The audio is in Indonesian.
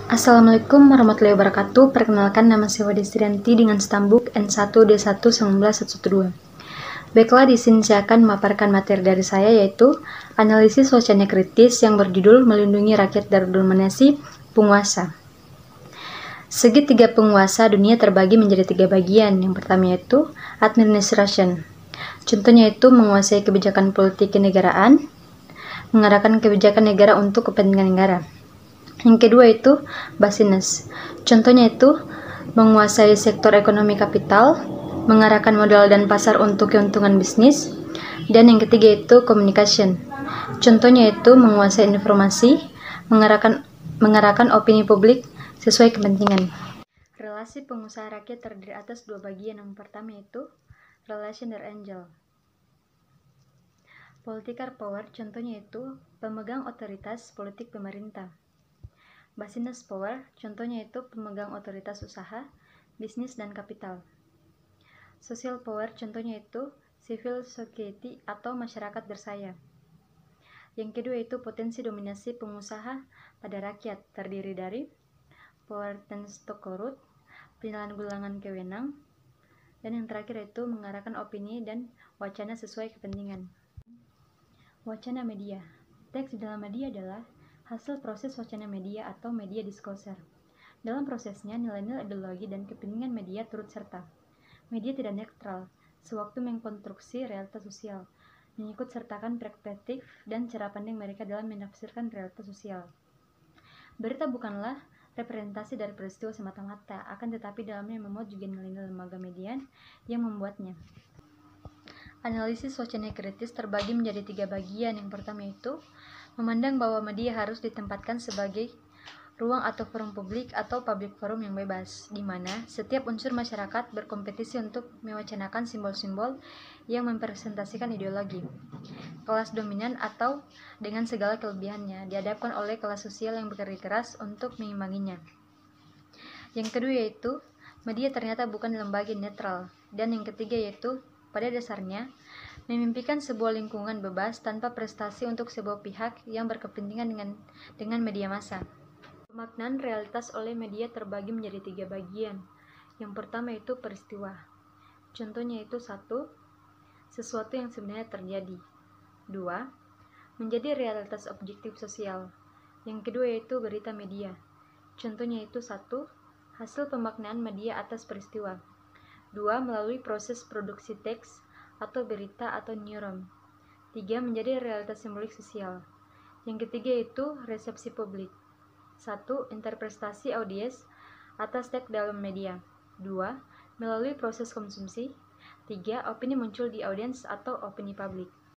Assalamualaikum warahmatullahi wabarakatuh. Perkenalkan, nama saya Wadi Srianti dengan stambuk N1D11912. Baiklah, di sini saya akan memaparkan materi dari saya, yaitu analisis wacana kritis yang berjudul Melindungi Rakyat dari Dominasi Penguasa. Segitiga penguasa dunia terbagi menjadi 3 bagian. Yang pertama yaitu administration. Contohnya itu menguasai kebijakan politik kenegaraan, mengarahkan kebijakan negara untuk kepentingan negara. Yang kedua itu business. Contohnya itu menguasai sektor ekonomi kapital, mengarahkan modal dan pasar untuk keuntungan bisnis. Dan yang ketiga itu communication. Contohnya itu menguasai informasi, mengarahkan opini publik sesuai kepentingan. Relasi pengusaha rakyat terdiri atas 2 bagian. Yang pertama itu relation der angel. Political power, contohnya itu pemegang otoritas politik pemerintah. Business power, contohnya itu pemegang otoritas usaha, bisnis, dan kapital. Social power, contohnya itu civil society atau masyarakat bersaya. Yang kedua itu potensi dominasi pengusaha pada rakyat, terdiri dari power tends to corrupt, penyalahgunaan kewenang, dan yang terakhir itu mengarahkan opini dan wacana sesuai kepentingan. Wacana media. Teks di dalam media adalah hasil proses wacana media atau media diskurser. Dalam prosesnya, nilai-nilai ideologi dan kepentingan media turut serta. Media tidak netral, sewaktu mengkonstruksi realitas sosial, mengikut sertakan perspektif dan cara pandang mereka dalam menafsirkan realitas sosial. Berita bukanlah representasi dari peristiwa semata-mata, akan tetapi dalamnya memuat juga nilai-nilai lembaga media yang membuatnya. Analisis wacana kritis terbagi menjadi 3 bagian. Yang pertama itu memandang bahwa media harus ditempatkan sebagai ruang atau forum publik atau public forum yang bebas, di mana setiap unsur masyarakat berkompetisi untuk mewacanakan simbol-simbol yang mempresentasikan ideologi. Kelas dominan atau dengan segala kelebihannya dihadapkan oleh kelas sosial yang bekerja keras untuk mengimbanginya. Yang kedua yaitu media ternyata bukan lembaga netral. Dan yang ketiga yaitu pada dasarnya memimpikan sebuah lingkungan bebas tanpa prestasi untuk sebuah pihak yang berkepentingan dengan media massa. Pemaknaan realitas oleh media terbagi menjadi 3 bagian. Yang pertama itu peristiwa. Contohnya itu 1. Sesuatu yang sebenarnya terjadi. 2. Menjadi realitas objektif sosial. Yang kedua yaitu berita media. Contohnya itu 1. Hasil pemaknaan media atas peristiwa. 2. Melalui proses produksi teks atau berita atau newsroom. 3. Menjadi realitas simbolik sosial. Yang ketiga itu resepsi publik. 1. Interpretasi audiens atas teks dalam media. 2. Melalui proses konsumsi. 3. Opini muncul di audiens atau opini publik.